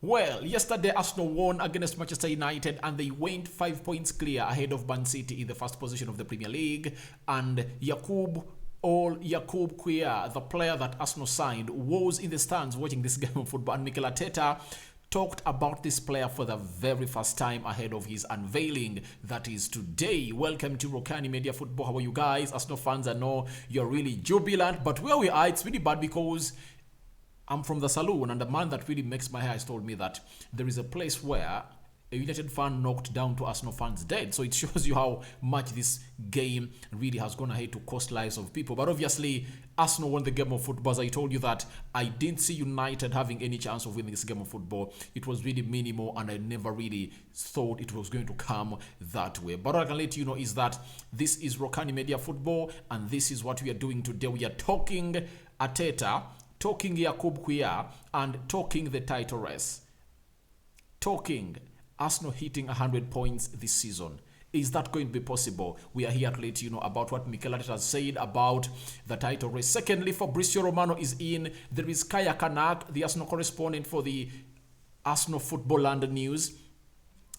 Well, yesterday Arsenal won against Manchester United and they went 5 points clear ahead of Man City in the first position of the Premier League. And Yakub Kiwior, the player that Arsenal signed, was in the stands watching this game of football. And Mikel Arteta talked about this player for the very first time ahead of his unveiling. That is today. Welcome to Rokani Media Football. How are you guys? Arsenal fans, I know you're really jubilant, but where we are, it's really bad because I'm from the saloon, and the man that really makes my hair has told me that there is a place where a United fan knocked down to Arsenal fans dead. So it shows you how much this game really has gone ahead to cost lives of people. But obviously, Arsenal won the game of football. As I told you that I didn't see United having any chance of winning this game of football. It was really minimal, and I never really thought it was going to come that way. But what I can let you know is that this is Rokani Media Football, and this is what we are doing today. We are talking Arteta, talking Yakub Kiwior, and talking the title race. Talking Arsenal hitting 100 points this season. Is that going to be possible? We are here to let you know about what Mikel Arteta has said about the title race. Secondly, Fabrizio Romano is in. There is Kaya Kanak, the Arsenal correspondent for the Arsenal Football London News.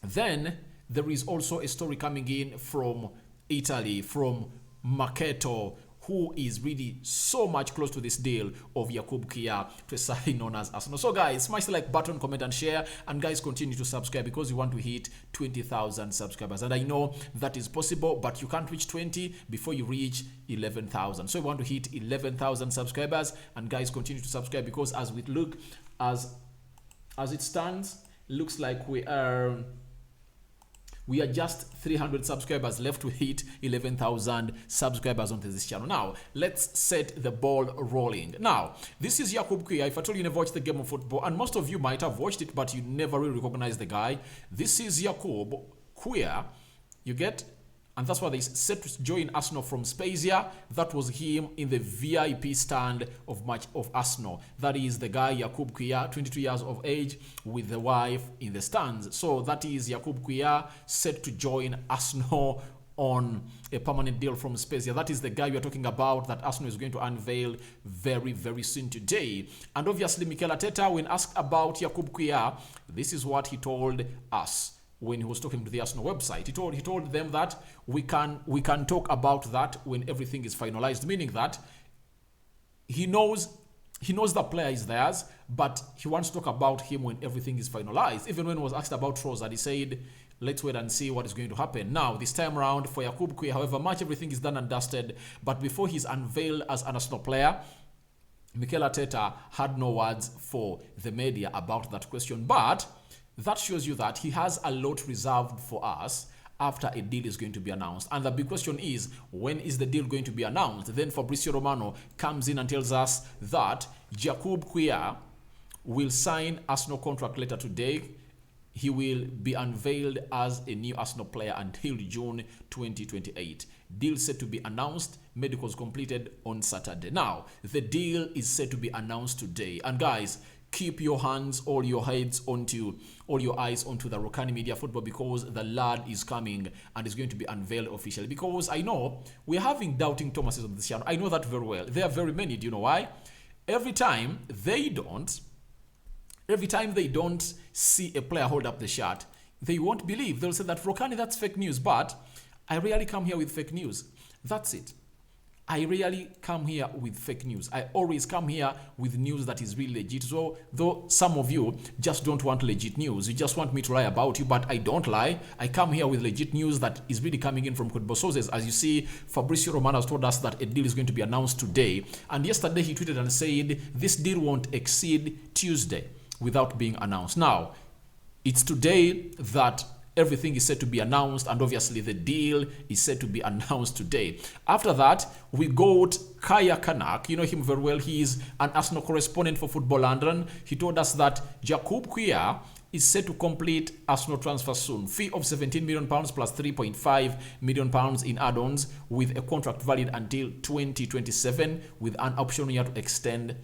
Then there is also a story coming in from Italy, from Marketo, who is really so much close to this deal of Yakub Kiwior to sign on as Arsenal. So guys, smash the like button, comment and share, and guys continue to subscribe because we want to hit 20,000 subscribers. And I know that is possible, but you can't reach 20 before you reach 11,000. So we want to hit 11,000 subscribers, and guys continue to subscribe because as we look, as it stands, looks like we are just 300 subscribers left to hit 11,000 subscribers onto this channel. Now, let's set the ball rolling. Now, this is Yakub Kiwior. If I told you never watched the game of football, and most of you might have watched it, but you never really recognize the guy. This is Yakub Kiwior. You get? And that's why they set to join Arsenal from Spezia. That was him in the VIP stand of Arsenal. That is the guy, Yakub Kiwior, 22 years of age, with the wife in the stands. So that is Yakub Kiwior set to join Arsenal on a permanent deal from Spezia. That is the guy we are talking about that Arsenal is going to unveil very, very soon today. And obviously, Mikel Arteta, when asked about Yakub Kiwior, this is what he told us. When he was talking to the Arsenal website, he told them that we can talk about that when everything is finalized, meaning that he knows the player is theirs, but he wants to talk about him when everything is finalized. Even when he was asked about Trossard, he said, let's wait and see what is going to happen. Now, this time around for Yakub Kiwior, however much everything is done and dusted, but before he's unveiled as an Arsenal player, Mikel Arteta had no words for the media about that question. But that shows you that he has a lot reserved for us after a deal is going to be announced. And the big question is, when is the deal going to be announced? Then Fabrizio Romano comes in and tells us that Jakub Kiwior will sign Arsenal contract later today. He will be unveiled as a new Arsenal player until June 2028. Deal set to be announced. Medicals completed on Saturday. Now, the deal is set to be announced today. And guys, keep your hands, all your eyes onto the Rokani Media Football because the lad is coming and is going to be unveiled officially. Because I know we're having doubting Thomases on this channel. I know that very well. There are very many. Do you know why? Every time they don't see a player hold up the shirt, they won't believe. They'll say that Rokani, that's fake news. But I rarely come here with fake news. That's it. I rarely come here with fake news. I always come here with news that is really legit. So, though some of you just don't want legit news, you just want me to lie about you, but I don't lie. I come here with legit news that is really coming in from credible sources. As you see, Fabrizio Romano has told us that a deal is going to be announced today. And yesterday he tweeted and said, this deal won't exceed Tuesday without being announced. Now, it's today that everything is set to be announced, and obviously the deal is set to be announced today. After that, we got Kaya Kanak. You know him very well. He is an Arsenal correspondent for Football London. He told us that Jakub Kiwior is set to complete Arsenal transfer soon. Fee of £17 million plus £3.5 million in add-ons with a contract valid until 2027 with an option here to extend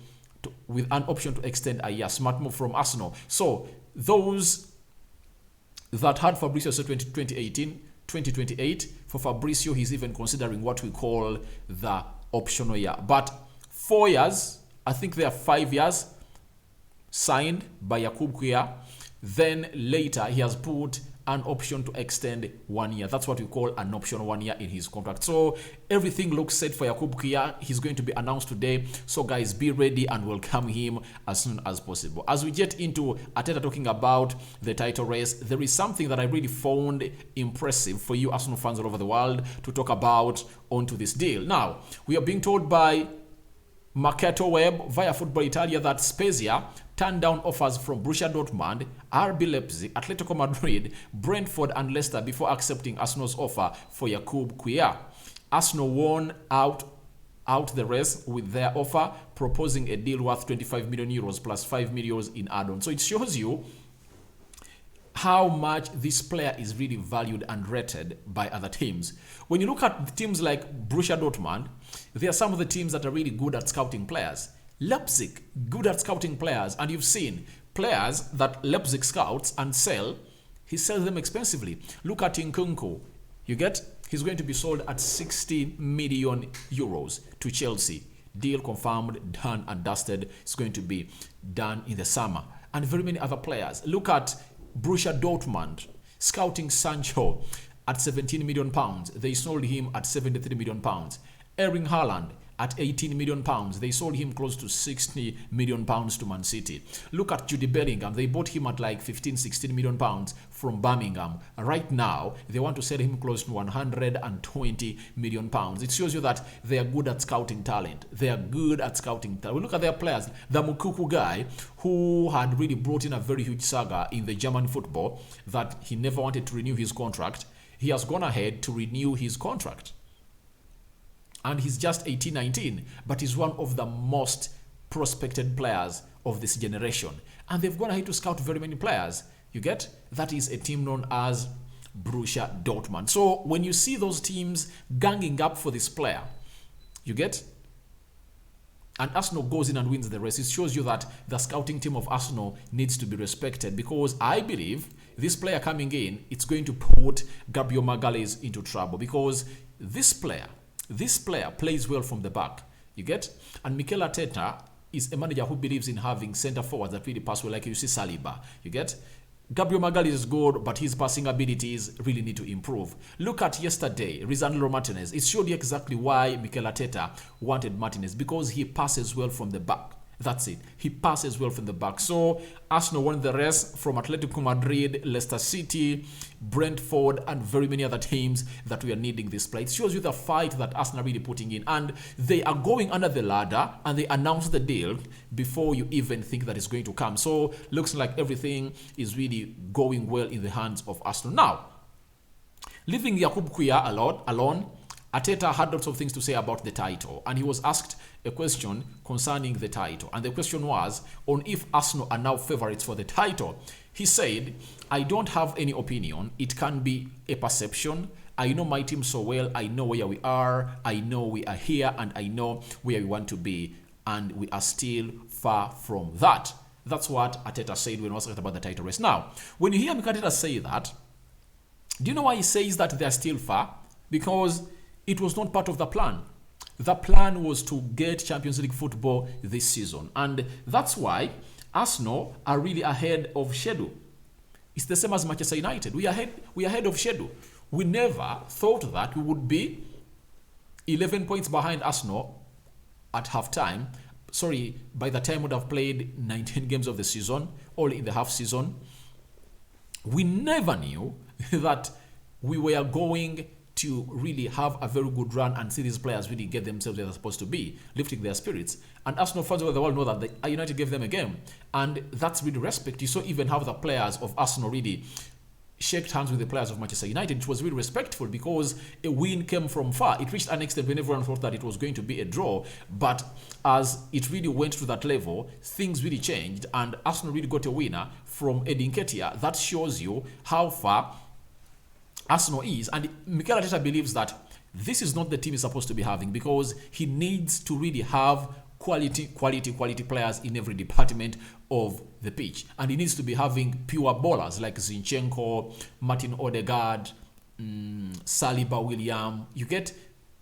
a year. Smart move from Arsenal. So those that had Fabrizio said 2028. For Fabrizio, he's even considering what we call the optional year. But 4 years, I think they are 5 years. signed by Yakub Kiwior. Then later he has put an option to extend 1 year. That's what we call an option 1 year in his contract. So everything looks set for Yakub Kiwior. He's going to be announced today. So guys, be ready and welcome him as soon as possible. As we get into Arteta talking about the title race, there is something that I really found impressive for you Arsenal fans all over the world to talk about onto this deal. Now, we are being told by Mercato Web via Football Italia that Spezia turned down offers from Borussia Dortmund, RB Leipzig, Atletico Madrid, Brentford and Leicester before accepting Arsenal's offer for Jakub Kiwior. Arsenal won out the race with their offer, proposing a deal worth 25 million euros plus 5 million in add-on. So it shows you how much this player is really valued and rated by other teams. When you look at teams like Borussia Dortmund, there are some of the teams that are really good at scouting players. Leipzig, good at scouting players, and you've seen players that Leipzig scouts and sell, he sells them expensively. Look at Zinchenko. You get? He's going to be sold at 60 million euros to Chelsea. Deal confirmed, done and dusted. It's going to be done in the summer. And very many other players. Look at Borussia Dortmund scouting Sancho at 17 million pounds. They sold him at 73 million pounds. Erling Haaland at 18 million pounds. They sold him close to 60 million pounds to Man City. Look at Jude Bellingham. They bought him at like 15, 16 million pounds from Birmingham. Right now, they want to sell him close to 120 million pounds. It shows you that they are good at scouting talent. They are good at scouting talent. We look at their players. The Mukuku guy, who had really brought in a very huge saga in the German football, that he never wanted to renew his contract. He has gone ahead to renew his contract. And he's just 18, 19, but he's one of the most prospected players of this generation. And they've gone ahead to scout very many players. You get? That is a team known as Borussia Dortmund. So when you see those teams ganging up for this player, you get? And Arsenal goes in and wins the race. It shows you that the scouting team of Arsenal needs to be respected, because I believe this player coming in, it's going to put Gabriel Magalhaes into trouble, because this player plays well from the back. You get? And Mikel Arteta is a manager who believes in having centre forwards that really pass well, like you see Saliba. You get? Gabriel Magalhaes is good, but his passing abilities really need to improve. Look at yesterday, Lisandro Martinez. It showed you exactly why Mikel Arteta wanted Martinez, because he passes well from the back. That's it. He passes well from the back. So Arsenal won the race from Atletico Madrid, Leicester City, Brentford, and very many other teams that we are needing this play. It shows you the fight that Arsenal are really putting in. And they are going under the ladder, and they announce the deal before you even think that it's going to come. So looks like everything is really going well in the hands of Arsenal. Now, leaving Jakub Kiwior alone, Arteta had lots of things to say about the title, and he was asked a question concerning the title. And the question was on if Arsenal are now favourites for the title. He said, I don't have any opinion. It can be a perception. I know my team so well. I know where we are. I know we are here, and I know where we want to be. And we are still far from that. That's what Arteta said when he was asked about the title race. Now, when you hear Mikel Arteta say that, do you know why he says that they are still far? Because it was not part of the plan. The plan was to get Champions League football this season. And that's why Arsenal are really ahead of schedule. It's the same as Manchester United. We are ahead of schedule. We never thought that we would be 11 points behind Arsenal at half-time. Sorry, by the time we would have played 19 games of the season, all in the half season. We never knew that we were going to really have a very good run and see these players really get themselves where they're supposed to be, lifting their spirits. And Arsenal fans over the world know that the United gave them a game. And that's really respect. You saw even how the players of Arsenal really shook hands with the players of Manchester United. It was really respectful, because a win came from far. It reached an extent when everyone thought that it was going to be a draw. But as it really went to that level, things really changed. And Arsenal really got a winner from Edin Nketiah. That shows you how far Arsenal is. And Mikel Arteta believes that this is not the team he's supposed to be having, because he needs to really have quality players in every department of the pitch. And he needs to be having pure ballers like Zinchenko, Martin Odegaard, Saliba, William. You get?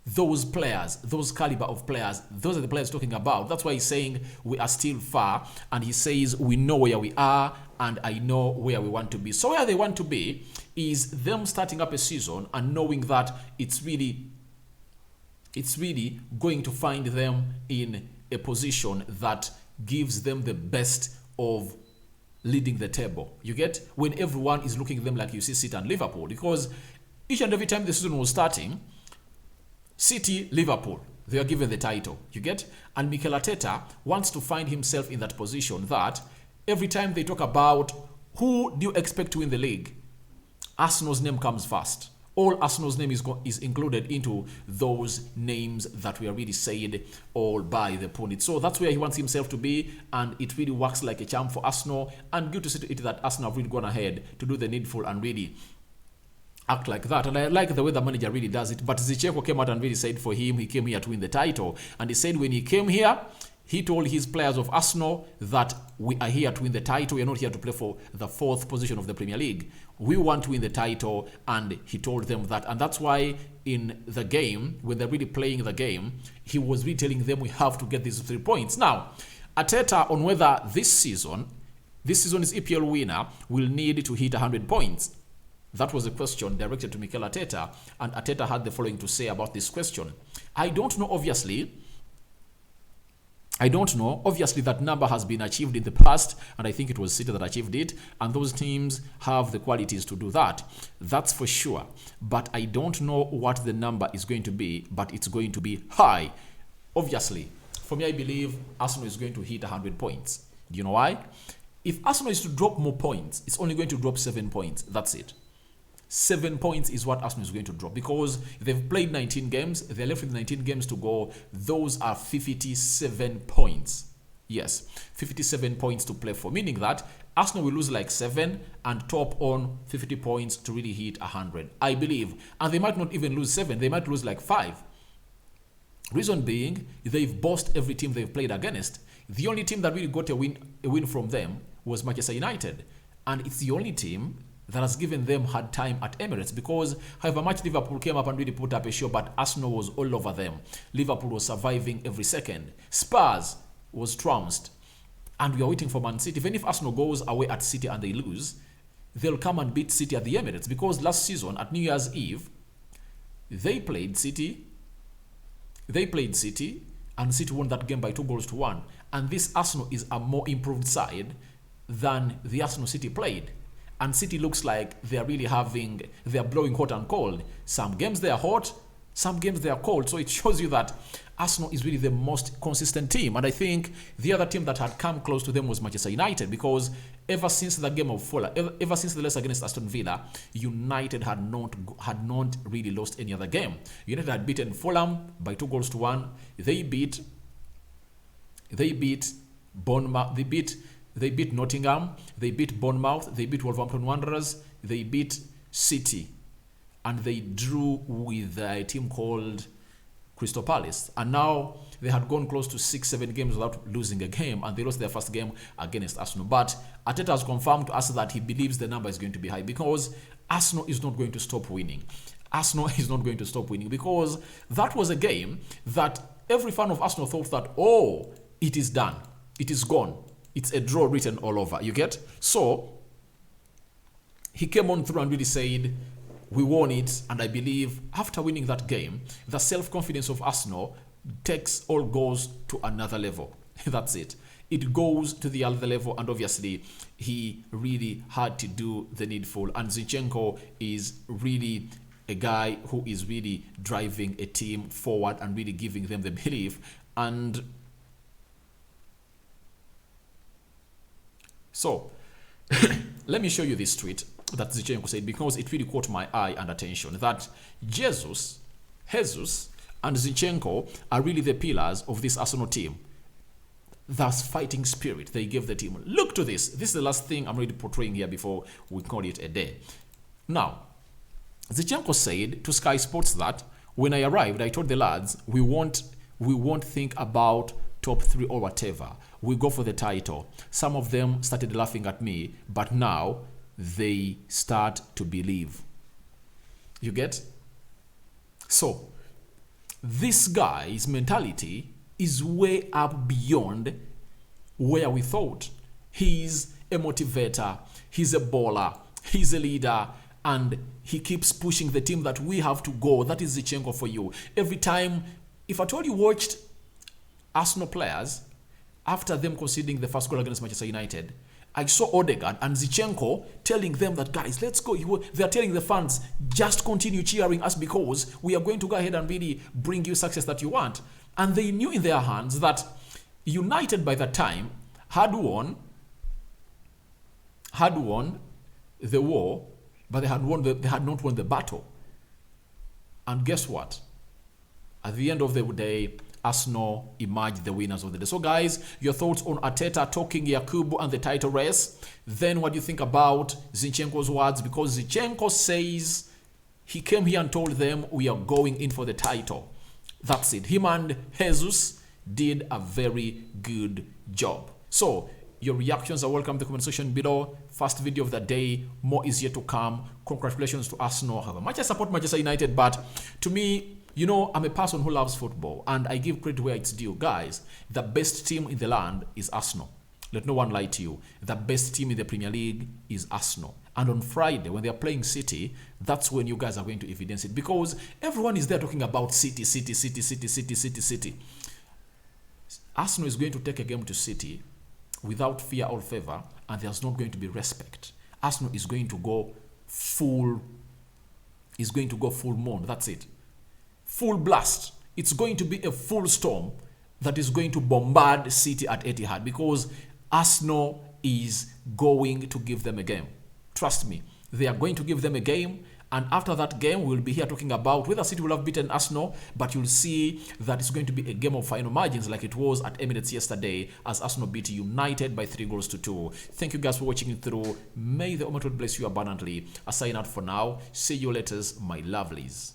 those players, those caliber of players, those are the players talking about. That's why he's saying we are still far, and he says we know where we are and I know where we want to be. So where they want to be is them starting up a season and knowing that it's really going to find them in a position that gives them the best of leading the table. You get? When everyone is looking at them like you see City and Liverpool, because each and every time the season was starting, City, Liverpool, they are given the title. You get? And Mikel Arteta wants to find himself in that position that every time they talk about who do you expect to win the league, Arsenal's name comes first. All Arsenal's name is included into those names that we already said all by the pundits. So that's where he wants himself to be, and it really works like a charm for Arsenal. And good to see to it that Arsenal have really gone ahead to do the needful and really act like that. And I like the way the manager really does it. But Zinchenko came out and really said for him, he came here to win the title. And he said when he came here, he told his players of Arsenal that we are here to win the title. We are not here to play for the 4th position of the Premier League. We want to win the title, and he told them that. And that's why in the game, when they're really playing the game, he was really telling them we have to get these 3 points. Now, Arteta, on whether this season is EPL winner, will need to hit 100 points. That was a question directed to Mikel Arteta, and Arteta had the following to say about this question. I don't know, obviously, that number has been achieved in the past, and I think it was City that achieved it, and those teams have the qualities to do that. That's for sure. But I don't know what the number is going to be, but it's going to be high. Obviously, for me, I believe Arsenal is going to hit 100 points. Do you know why? If Arsenal is to drop more points, it's only going to drop 7 points. That's it. 7 points is what Arsenal is going to drop, because they've played 19 games. They're left with 19 games to go. Those are 57 points. Yes, 57 points to play for, meaning that Arsenal will lose like 7 and top on 50 points to really hit 100, I believe. And they might not even lose 7. They might lose like 5. Reason being, they've bossed every team they've played against. The only team that really got a win from them was Manchester United. And it's the only team that has given them hard time at Emirates, because however much Liverpool came up and really put up a show, but Arsenal was all over them. Liverpool was surviving every second. Spurs was trounced. And we are waiting for Man City. Even if Arsenal goes away at City and they lose, they'll come and beat City at the Emirates, because last season at New Year's Eve, they played City, and City won that game by 2-1. And this Arsenal is a more improved side than the Arsenal City played. And City looks like they're blowing hot and cold. Some games they are hot, some games they are cold. So it shows you that Arsenal is really the most consistent team. And I think the other team that had come close to them was Manchester United, because ever since the game of Fulham, ever since the loss against Aston Villa, United had not really lost any other game. United had beaten Fulham by 2-1. They beat Bournemouth. They beat Nottingham, they beat Bournemouth, they beat Wolverhampton Wanderers, they beat City, and they drew with a team called Crystal Palace. And now they had gone close to 6-7 games without losing a game, and they lost their first game against Arsenal. But Arteta has confirmed to us that he believes the number is going to be high, because Arsenal is not going to stop winning. Arsenal is not going to stop winning, because that was a game that every fan of Arsenal thought that, oh, it is done, it is gone. It's a draw written all over, you get? So, he came on through and really said, we won it, and I believe after winning that game, the self-confidence of Arsenal goes to another level. That's it. It goes to the other level, and obviously, he really had to do the needful. And Zinchenko is really a guy who is really driving a team forward and really giving them the belief. And so, let me show you this tweet that Zinchenko said, because it really caught my eye and attention, that Jesus, and Zinchenko are really the pillars of this Arsenal team. That's fighting spirit they gave the team. Look to this. This is the last thing I'm really portraying here before we call it a day. Now, Zinchenko said to Sky Sports that when I arrived, I told the lads, we won't think about top 3 or whatever. We go for the title. Some of them started laughing at me, but now they start to believe. You get? So, this guy's mentality is way up beyond where we thought. He's a motivator, he's a baller, he's a leader, and he keeps pushing the team that we have to go. That is Zinchenko for you. Every time, if at all you watched Arsenal players, after them conceding the first goal against Manchester United, I saw Odegaard and Zinchenko telling them that, guys, let's go. They're telling the fans, just continue cheering us because we are going to go ahead and really bring you success that you want. And they knew in their hands that United by that time had won the war, but they had not won the battle. And guess what? At the end of the day, Arsenal emerged the winners of the day. So guys, your thoughts on Arteta talking Yakub and the title race. Then what do you think about Zinchenko's words? Because Zinchenko says he came here and told them we are going in for the title. That's it. Him and Jesus did a very good job. So your reactions are welcome in the comment section below. First video of the day, more is yet to come. Congratulations to Arsenal. However much I support Manchester United, but to me, you know, I'm a person who loves football and I give credit where it's due. Guys, the best team in the land is Arsenal. Let no one lie to you. The best team in the Premier League is Arsenal. And on Friday, when they are playing City, that's when you guys are going to evidence it. Because everyone is there talking about City. Arsenal is going to take a game to City without fear or favor, and there's not going to be respect. Arsenal is going to go full moon. That's it. Full blast. It's going to be a full storm that is going to bombard City at Etihad because Arsenal is going to give them a game. Trust me, they are going to give them a game, and after that game, we'll be here talking about whether City will have beaten Arsenal, but you'll see that it's going to be a game of final margins like it was at Emirates yesterday as Arsenal beat United by 3-2. Thank you guys for watching it through. May the Almighty bless you abundantly. I sign out for now. See you later, my lovelies.